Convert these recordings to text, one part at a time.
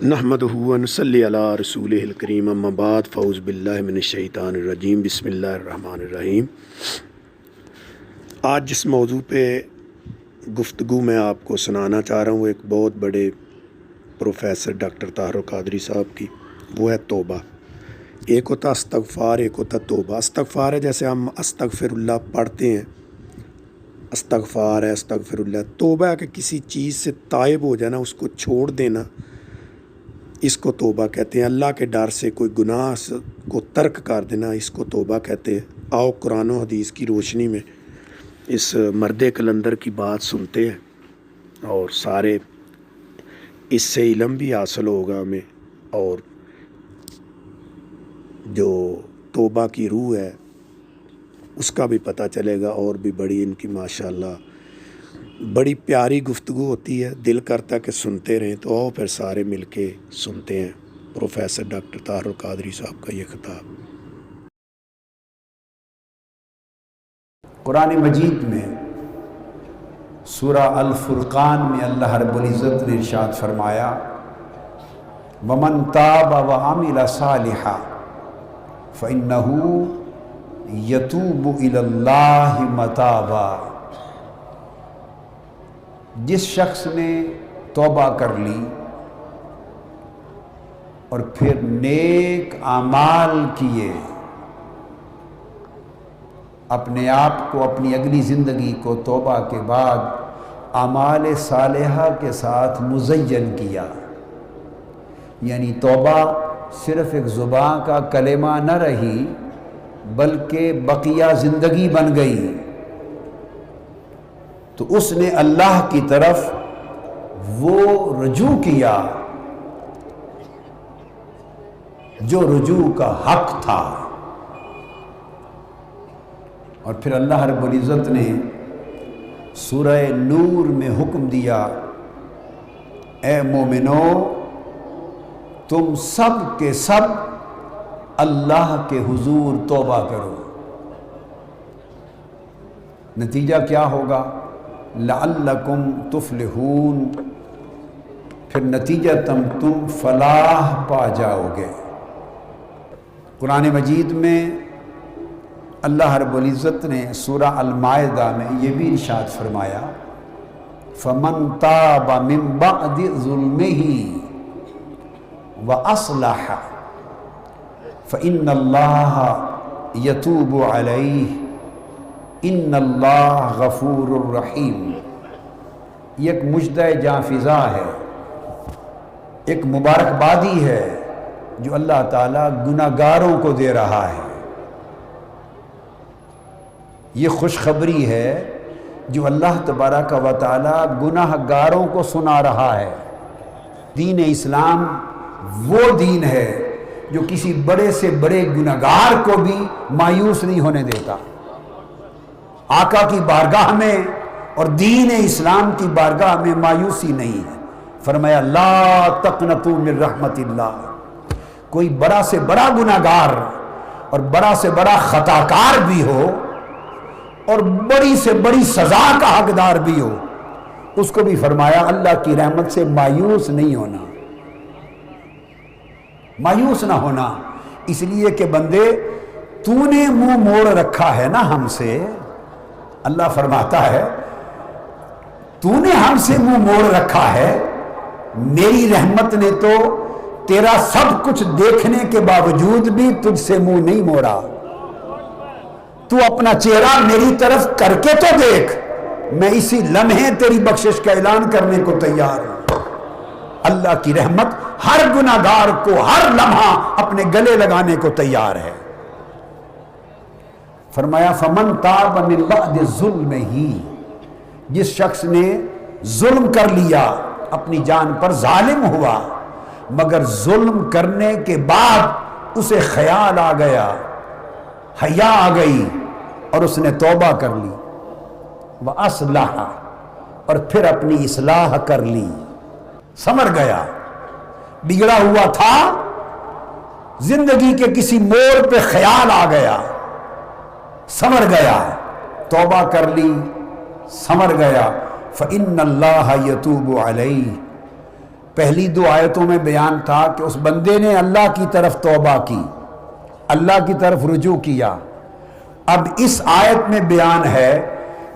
نحمدہ و نصلی علی رسولہ الکریم اما بعد فاعوذ باللہ من الشیطان الرجیم بسم اللہ الرحمن الرحیم۔ آج جس موضوع پہ گفتگو میں آپ کو سنانا چاہ رہا ہوں وہ ایک بہت بڑے پروفیسر ڈاکٹر طاہر القادری صاحب کی، وہ ہے توبہ۔ ایک ہوتا استغفار، ایک ہوتا توبہ۔ استغفار ہے جیسے ہم استغفر اللہ پڑھتے ہیں، استغفار ہے، استغفر اللہ۔ توبہ ہے کہ کسی چیز سے تائب ہو جانا، اس کو چھوڑ دینا، اس کو توبہ کہتے ہیں۔ اللہ کے ڈر سے کوئی گناہ کو ترک کر دینا، اس کو توبہ کہتے ہیں۔ آؤ قرآن و حدیث کی روشنی میں اس مرد کلندر کی بات سنتے ہیں اور سارے اس سے علم بھی حاصل ہوگا ہمیں، اور جو توبہ کی روح ہے اس کا بھی پتہ چلے گا۔ اور بھی بڑی ان کی ماشاءاللہ بڑی پیاری گفتگو ہوتی ہے، دل کرتا ہے کہ سنتے رہیں۔ تو آؤ پھر سارے مل کے سنتے ہیں پروفیسر ڈاکٹر طاہر القادری صاحب کا یہ خطاب۔ قرآن مجید میں سورہ الفرقان میں اللہ رب العزت نے ارشاد فرمایا وَمَن تَابَ وَعَمِلَ صَالِحًا فَإِنَّهُ يَتُوبُ إِلَى اللَّهِ مَتَابًا۔ جس شخص نے توبہ کر لی اور پھر نیک اعمال کیے، اپنے آپ کو، اپنی اگلی زندگی کو توبہ کے بعد اعمال صالحہ کے ساتھ مزین کیا، یعنی توبہ صرف ایک زبان کا کلمہ نہ رہی بلکہ بقیہ زندگی بن گئی، تو اس نے اللہ کی طرف وہ رجوع کیا جو رجوع کا حق تھا۔ اور پھر اللہ رب العزت نے سورہ نور میں حکم دیا اے مومنو تم سب کے سب اللہ کے حضور توبہ کرو۔ نتیجہ کیا ہوگا؟ لعلکم تفلحون، پھر نتیجہ تم فلاح پا جاؤ گے۔ قرآن مجید میں اللہ رب العزت نے سورہ المائدہ میں یہ بھی ارشاد فرمایا فَمَن تَابَ مِن بَعْدِ ظُلْمِهِ وَأَصْلَحَ فَإِنَّ اللَّهَ يَتُوبُ عَلَيْهِ إِنَّ اللَّهَ غَفُورٌ رَحِيمٌ۔ یہ ایک مجدہ جاں فضا ہے، ایک مبارکبادی ہے جو اللہ تعالیٰ گناہگاروں کو دے رہا ہے۔ یہ خوشخبری ہے جو اللہ تبارک و تعالیٰ گناہگاروں کو سنا رہا ہے۔ دین اسلام وہ دین ہے جو کسی بڑے سے بڑے گناہگار کو بھی مایوس نہیں ہونے دیتا۔ آقا کی بارگاہ میں اور دین اسلام کی بارگاہ میں مایوسی نہیں ہے۔ فرمایا لا تقنطوا من رحمت اللہ، کوئی بڑا سے بڑا گناہگار اور بڑا سے بڑا خطاکار بھی ہو اور بڑی سے بڑی سزا کا حقدار بھی ہو، اس کو بھی فرمایا اللہ کی رحمت سے مایوس نہیں ہونا، مایوس نہ ہونا۔ اس لیے کہ بندے تو نے منہ موڑ رکھا ہے نا ہم سے، اللہ فرماتا ہے تو نے ہم سے منہ موڑ رکھا ہے، میری رحمت نے تو تیرا سب کچھ دیکھنے کے باوجود بھی تجھ سے منہ نہیں موڑا۔ تو اپنا چہرہ میری طرف کر کے تو دیکھ، میں اسی لمحے تیری بخشش کا اعلان کرنے کو تیار ہوں۔ اللہ کی رحمت ہر گناہگار کو ہر لمحہ اپنے گلے لگانے کو تیار ہے۔ فرمایا فمن تاب من بعد ظلمہ، جس شخص نے ظلم کر لیا، اپنی جان پر ظالم ہوا، مگر ظلم کرنے کے بعد اسے خیال آ گیا، حیا آ گئی اور اس نے توبہ کر لی، وَأَصْلَحَ، اور پھر اپنی اصلاح کر لی، سمر گیا، بگڑا ہوا تھا، زندگی کے کسی موڑ پہ خیال آ گیا، سمر گیا، توبہ کر لی، سمر گیا، فَإِنَّ اللَّهَ يَتُوبُ عَلَيْهِ، پہلی 2 آیتوں میں بیان تھا کہ اس بندے نے اللہ کی طرف توبہ کی، اللہ کی طرف رجوع کیا۔ اب اس آیت میں بیان ہے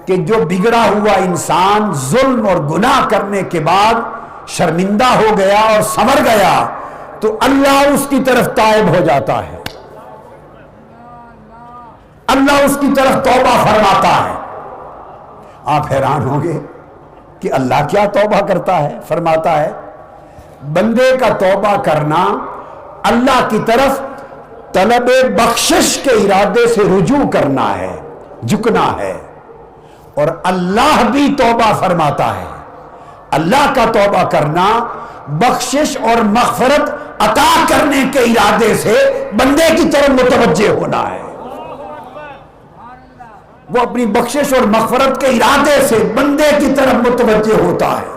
کہ جو بگڑا ہوا انسان ظلم اور گناہ کرنے کے بعد شرمندہ ہو گیا اور سنور گیا تو اللہ اس کی طرف تائب ہو جاتا ہے، اللہ اس کی طرف توبہ فرماتا ہے۔ آپ حیران ہوں گے کہ اللہ کیا توبہ کرتا ہے، فرماتا ہے؟ بندے کا توبہ کرنا اللہ کی طرف طلب بخشش کے ارادے سے رجوع کرنا ہے، جھکنا ہے، اور اللہ بھی توبہ فرماتا ہے۔ اللہ کا توبہ کرنا بخشش اور مغفرت عطا کرنے کے ارادے سے بندے کی طرف متوجہ ہونا ہے۔ وہ اپنی بخشش اور مغفرت کے ارادے سے بندے کی طرف متوجہ ہوتا ہے،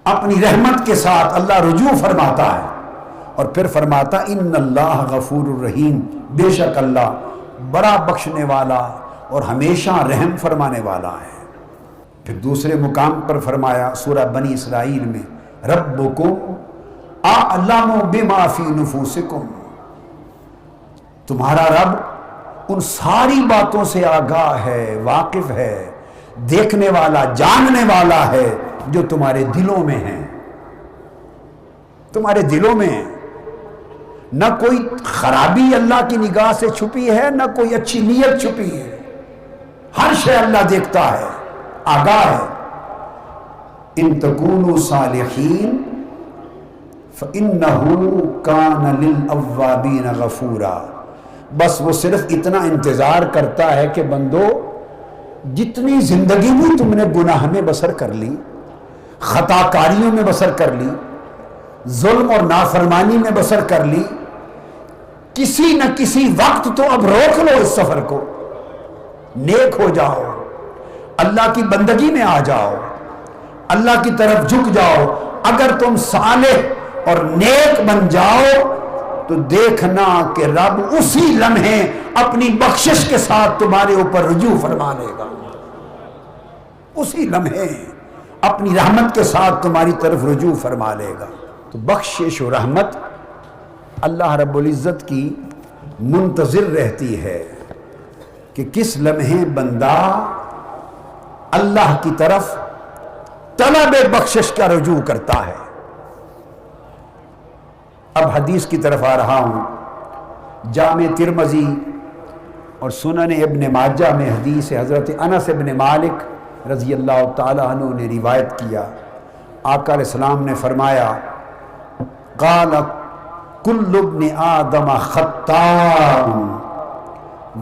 اپنی رحمت کے ساتھ اللہ رجوع فرماتا ہے، اور پھر فرماتا ان اللہ غفور الرحیم، بے شک اللہ بڑا بخشنے والا اور ہمیشہ رحم فرمانے والا ہے۔ پھر دوسرے مقام پر فرمایا سورہ بنی اسرائیل میں ربکم اعلم بما فی نفوسکم، تمہارا رب ان ساری باتوں سے آگاہ ہے، واقف ہے، دیکھنے والا، جاننے والا ہے جو تمہارے دلوں میں ہیں، تمہارے دلوں میں ہیں۔ نہ کوئی خرابی اللہ کی نگاہ سے چھپی ہے، نہ کوئی اچھی نیت چھپی ہے، ہر شے اللہ دیکھتا ہے، آگاہ ہے۔ ان تکونوا صالحین فإنہ کان للأوابین غفورا، بس وہ صرف اتنا انتظار کرتا ہے کہ بندو جتنی زندگی بھی تم نے گناہ میں بسر کر لی، خطا کاریوں میں بسر کر لی، ظلم اور نافرمانی میں بسر کر لی، کسی نہ کسی وقت تو اب روک لو اس سفر کو، نیک ہو جاؤ، اللہ کی بندگی میں آ جاؤ، اللہ کی طرف جھک جاؤ۔ اگر تم صالح اور نیک بن جاؤ تو دیکھنا کہ رب اسی لمحے اپنی بخشش کے ساتھ تمہارے اوپر رجوع فرما لے گا، اسی لمحے اپنی رحمت کے ساتھ تمہاری طرف رجوع فرما لے گا۔ تو بخشش و رحمت اللہ رب العزت کی منتظر رہتی ہے کہ کس لمحے بندہ اللہ کی طرف طلب بخشش کا رجوع کرتا ہے۔ اب حدیث کی طرف آ رہا ہوں۔ جامع ترمذی اور سنن ابن ماجہ میں حدیث حضرت انس ابن مالک رضی اللہ تعالیٰ عنہ نے روایت کیا، آقا علیہ السلام نے فرمایا قال کل ابن آدم خطاء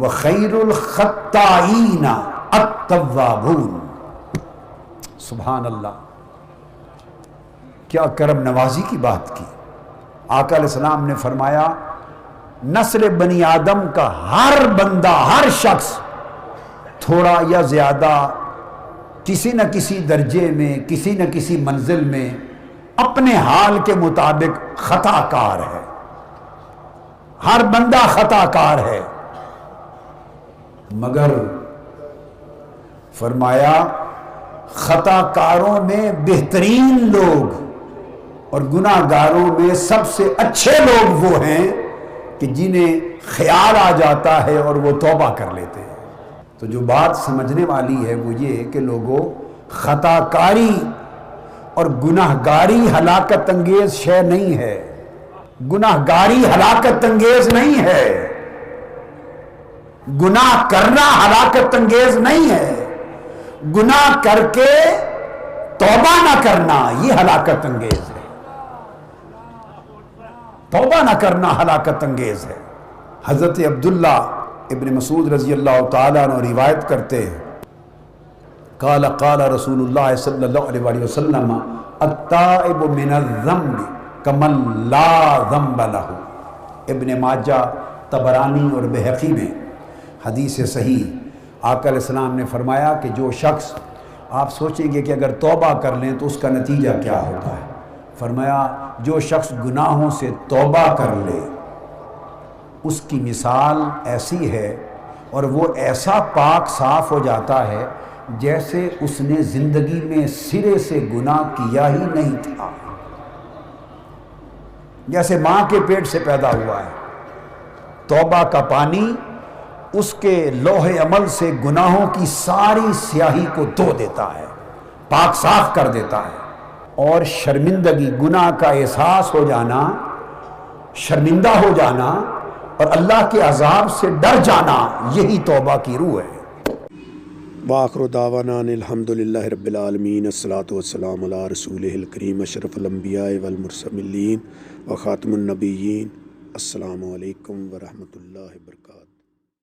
وخیر الخطائین التوابون۔ سبحان اللہ، کیا کرم نوازی کی بات کی۔ آقا علیہ السلام نے فرمایا نسل بنی آدم کا ہر بندہ، ہر شخص تھوڑا یا زیادہ کسی نہ کسی درجے میں، کسی نہ کسی منزل میں اپنے حال کے مطابق خطا کار ہے، ہر بندہ خطا کار ہے، مگر فرمایا خطا کاروں میں بہترین لوگ اور گناہ گاروں میں سب سے اچھے لوگ وہ ہیں کہ جنہیں خیال آ جاتا ہے اور وہ توبہ کر لیتے ہیں۔ تو جو بات سمجھنے والی ہے وہ یہ کہ لوگوں، خطا کاری اور گناہ گاری ہلاکت انگیز شے نہیں ہے، گناہ گاری ہلاکت انگیز نہیں ہے، گناہ کرنا ہلاکت انگیز نہیں ہے، گناہ کر کے توبہ نہ کرنا یہ ہلاکت انگیز ہے، توبہ نہ کرنا ہلاکت انگیز ہے۔ حضرت عبداللہ ابن مسعود رضی اللہ تعالیٰ عنہ روایت کرتے ہیں قال قال رسول اللہ صلی اللہ علیہ وآلہ وسلم التائب من الذنب کمن لا ذنب لہ۔ ابن ماجہ، طبرانی اور بہقی میں حدیث صحیح، آقا علیہ السلام نے فرمایا کہ جو شخص، آپ سوچیں گے کہ اگر توبہ کر لیں تو اس کا نتیجہ کیا ہوتا ہے، فرمایا جو شخص گناہوں سے توبہ کر لے اس کی مثال ایسی ہے، اور وہ ایسا پاک صاف ہو جاتا ہے جیسے اس نے زندگی میں سرے سے گناہ کیا ہی نہیں تھا، جیسے ماں کے پیٹ سے پیدا ہوا ہے۔ توبہ کا پانی اس کے لوح عمل سے گناہوں کی ساری سیاہی کو دھو دیتا ہے، پاک صاف کر دیتا ہے۔ اور شرمندگی، گناہ کا احساس ہو جانا، شرمندہ ہو جانا اور اللہ کے عذاب سے ڈر جانا، یہی توبہ کی روح ہے۔ وآخر دعوانا ان الحمد للہ رب العالمین، الصلاۃ والسلام علی رسولہ الکریم اشرف الانبیاء والمرسلین وخاتم النبیین۔ السلام علیکم ورحمۃ اللہ وبرکاتہ۔